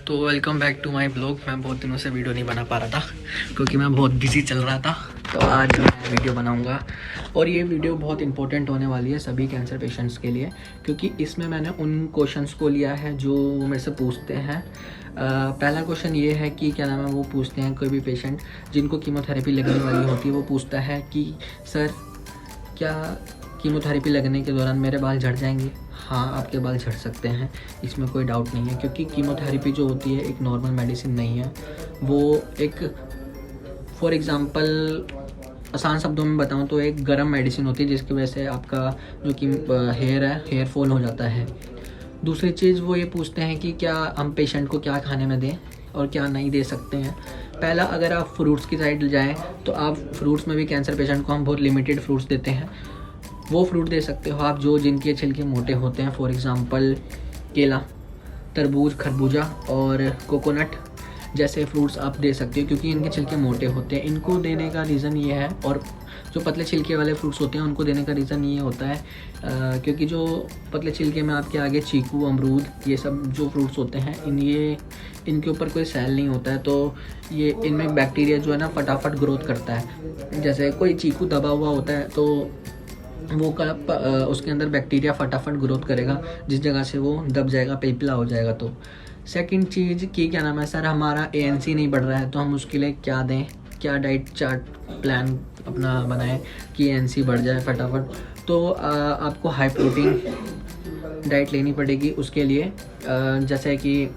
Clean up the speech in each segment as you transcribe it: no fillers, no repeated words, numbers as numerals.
तो welcome back to my blog. मैं बहुत दिनों से वीडियो नहीं बना पा रहा था क्योंकि मैं बहुत बिजी चल रहा था। तो आज मैं वीडियो बनाऊंगा और ये वीडियो बहुत इंपॉर्टेंट होने वाली है सभी कैंसर पेशेंट्स के लिए, क्योंकि इसमें मैंने उन क्वेश्चंस को लिया है जो मेरे से पूछते हैं। पहला क्वेश्चन ये है कि क्या नाम है, वो पूछते हैं कोई भी पेशेंट जिनको कीमोथेरेपी लगने वाली होती है, वो पूछता है कि सर क्या कीमोथेरेपी लगने के दौरान मेरे बाल झड़ जाएंगे? हाँ, आपके बाल झड़ सकते हैं, इसमें कोई डाउट नहीं है, क्योंकि कीमोथेरेपी जो होती है एक नॉर्मल मेडिसिन नहीं है। वो एक फॉर एग्ज़ाम्पल आसान शब्दों में बताऊं तो एक गर्म मेडिसिन होती है जिसकी वजह से आपका जो कि हेयर फॉल हो जाता है। दूसरी चीज़ वो ये पूछते हैं कि क्या हम पेशेंट को क्या खाने में दें और क्या नहीं दे सकते हैं। पहला, अगर आप फ्रूट्स की साइड जाएँ तो आप फ्रूट्स में भी कैंसर पेशेंट को हम बहुत लिमिटेड फ्रूट्स देते हैं। वो फ्रूट दे सकते हो आप जो जिनके छिलके मोटे होते हैं, फॉर एग्ज़ाम्पल केला, तरबूज, खरबूजा और कोकोनट जैसे फ्रूट्स आप दे सकते हो, क्योंकि इनके छिलके मोटे होते हैं। इनको देने का रीज़न ये है, और जो पतले छिलके वाले फ्रूट्स होते हैं उनको देने का रीज़न ये होता है क्योंकि जो पतले छिलके में आपके आगे चीकू, अमरूद, ये सब जो फ्रूट्स होते हैं इनके ऊपर कोई सेल नहीं होता है, तो ये इनमें बैक्टीरिया जो है ना फटाफट ग्रोथ करता है। जैसे कोई चीकू दबा हुआ होता है तो वो उसके अंदर बैक्टीरिया फटाफट ग्रोथ करेगा, जिस जगह से वो दब जाएगा, पिलपिला हो जाएगा। तो सेकंड चीज़ कि क्या नाम है, सर हमारा ANC नहीं बढ़ रहा है तो हम उसके लिए क्या दें, क्या डाइट चार्ट प्लान अपना बनाएं कि ANC बढ़ जाए फटाफट। तो आपको हाई प्रोटीन डाइट लेनी पड़ेगी उसके लिए। जैसे कि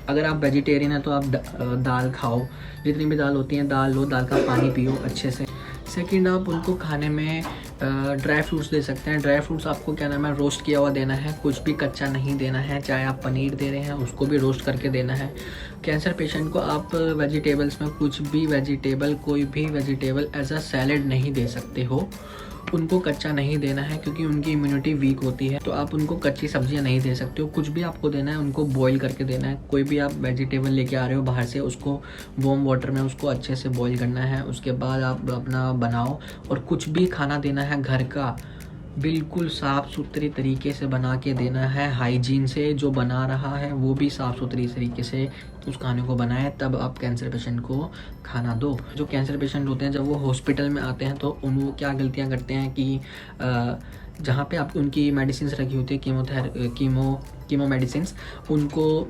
अगर आप वेजिटेरियन हैं तो आप दाल खाओ, जितनी भी दाल होती हैं दाल लो, दाल का पानी पियो अच्छे से। सेकंड, आप उनको खाने में ड्राई फ्रूट्स दे सकते हैं। ड्राई फ्रूट्स आपको क्या नाम है, रोस्ट किया हुआ देना है, कुछ भी कच्चा नहीं देना है। चाहे आप पनीर दे रहे हैं उसको भी रोस्ट करके देना है। कैंसर पेशेंट को आप वेजिटेबल्स में कुछ भी वेजिटेबल, कोई भी वेजिटेबल एज अ सैलेड नहीं दे सकते हो। उनको कच्चा नहीं देना है क्योंकि उनकी इम्यूनिटी वीक होती है, तो आप उनको कच्ची सब्जियां नहीं दे सकते हो। कुछ भी आपको देना है उनको बॉईल करके देना है। कोई भी आप वेजिटेबल लेके आ रहे हो बाहर से, उसको वार्म वाटर में उसको अच्छे से बॉईल करना है, उसके बाद आप अपना बनाओ। और कुछ भी खाना देना है घर का, बिल्कुल साफ़ सुथरी तरीके से बना के देना है, हाइजीन से। जो बना रहा है वो भी साफ़ सुथरी तरीके से उस खाने को बनाए, तब आप कैंसर पेशेंट को खाना दो। जो कैंसर पेशेंट होते हैं जब वो हॉस्पिटल में आते हैं तो वो क्या गलतियां करते हैं कि जहाँ पे आप उनकी मेडिसिन रखी होती है, कीमो मेडिसिन, उनको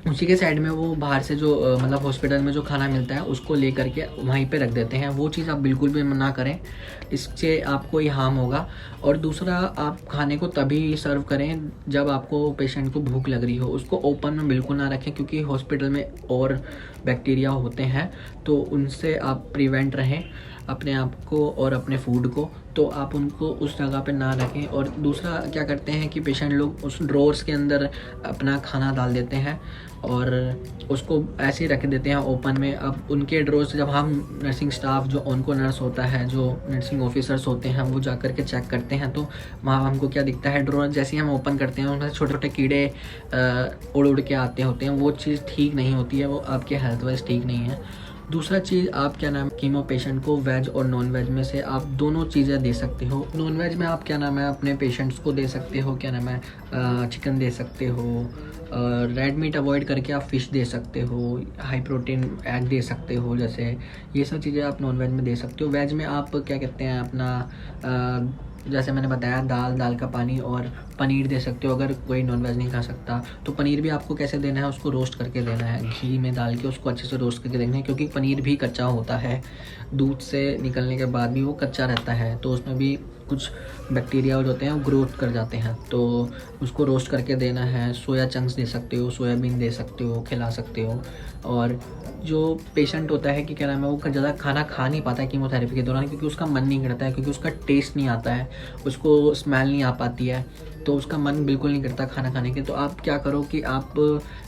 उसी के साइड में वो बाहर से जो मतलब हॉस्पिटल में जो खाना मिलता है उसको ले करके वहीं पे रख देते हैं। वो चीज़ आप बिल्कुल भी ना करें, इससे आपको ही हार्म होगा। और दूसरा, आप खाने को तभी सर्व करें जब आपको पेशेंट को भूख लग रही हो। उसको ओपन में बिल्कुल ना रखें क्योंकि हॉस्पिटल में और बैक्टीरिया होते हैं, तो उनसे आप प्रिवेंट रहें अपने आप को और अपने फूड को। तो आप उनको उस जगह पे ना रखें। और दूसरा क्या करते हैं कि पेशेंट लोग उस ड्रॉर्स के अंदर अपना खाना डाल देते हैं और उसको ऐसे ही रख देते हैं ओपन में। अब उनके ड्रॉर्स जब हम नर्सिंग स्टाफ जो उनको नर्स होता है, जो नर्सिंग ऑफिसर्स होते हैं, वो जा कर के चेक करते हैं तो वहाँ हमको क्या दिखता है, ड्रॉर जैसे ही हम ओपन करते हैं उनमें छोटे छोटे कीड़े उड़ उड़ के आते होते हैं। वो चीज़ ठीक नहीं होती है, वो आपके हेल्थ वाइज ठीक नहीं है। दूसरा चीज़, आप क्या नाम, कीमो पेशेंट को वेज और नॉन वेज में से आप दोनों चीज़ें दे सकते हो। नॉन वेज में आप क्या नाम है अपने पेशेंट्स को दे सकते हो, क्या नाम है, चिकन दे सकते हो, रेड मीट अवॉइड करके आप फ़िश दे सकते हो, हाई प्रोटीन एग दे सकते हो। जैसे ये सब चीज़ें आप नॉन वेज में दे सकते हो। वेज में आप क्या कहते हैं अपना जैसे मैंने बताया दाल का पानी और पनीर दे सकते हो। अगर कोई नॉनवेज नहीं खा सकता तो पनीर भी आपको कैसे देना है, उसको रोस्ट करके देना है, घी में डाल के उसको अच्छे से रोस्ट करके देना है, क्योंकि पनीर भी कच्चा होता है, दूध से निकलने के बाद भी वो कच्चा रहता है, तो उसमें भी कुछ बैक्टीरिया जो होते हैं वो ग्रोथ कर जाते हैं, तो उसको रोस्ट करके देना है। सोया चंक्स दे सकते हो, सोयाबीन दे सकते हो, खिला सकते हो। और जो पेशेंट होता है कि क्या नाम है, वो ज़्यादा खाना खा नहीं पाता है कीमोथेरेपी के दौरान, क्योंकि उसका मन नहीं करता है, क्योंकि उसका टेस्ट नहीं आता है, उसको स्मेल नहीं आ पाती है, तो उसका मन बिल्कुल नहीं करता खाना खाने के। तो आप क्या करो कि आप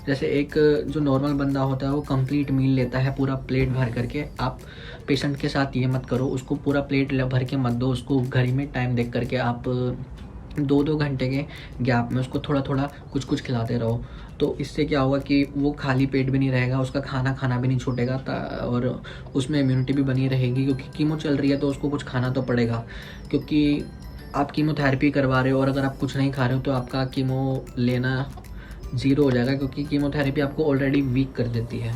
जैसे एक जो नॉर्मल बंदा होता है वो कंप्लीट मील लेता है पूरा प्लेट भर करके, आप पेशेंट के साथ ये मत करो, उसको पूरा प्लेट भर के मत दो। उसको घड़ी में टाइम देख करके आप 2-2 घंटे के गैप में उसको थोड़ा थोड़ा कुछ कुछ खिलाते रहो। तो इससे क्या होगा कि वो खाली पेट भी नहीं रहेगा, उसका खाना भी नहीं छूटेगा, और उसमें इम्यूनिटी भी बनी रहेगी, क्योंकि कीमो चल रही है तो उसको कुछ खाना तो पड़ेगा। क्योंकि आप कीमोथेरेपी करवा रहे हो और अगर आप कुछ नहीं खा रहे हो तो आपका कीमो लेना ज़ीरो हो जाएगा, क्योंकि कीमोथेरेपी आपको ऑलरेडी वीक कर देती है।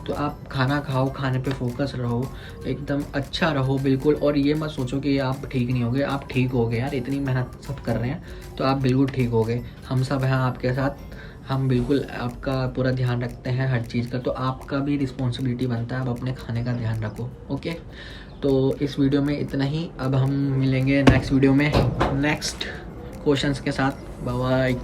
तो आप खाना खाओ, खाने पे फोकस रहो, एकदम अच्छा रहो बिल्कुल। और ये मत सोचो कि आप ठीक नहीं होगे, आप ठीक हो गए यार, इतनी मेहनत सब कर रहे हैं तो आप बिल्कुल ठीक हो गए। हम सब हैं आपके साथ, हम बिल्कुल आपका पूरा ध्यान रखते हैं हर चीज़ का। तो आपका भी रिस्पॉन्सिबिलिटी बनता है, आप अपने खाने का ध्यान रखो। ओके, तो इस वीडियो में इतना ही। अब हम मिलेंगे नेक्स्ट वीडियो में नेक्स्ट क्वेश्चंस के साथ। Bye bye.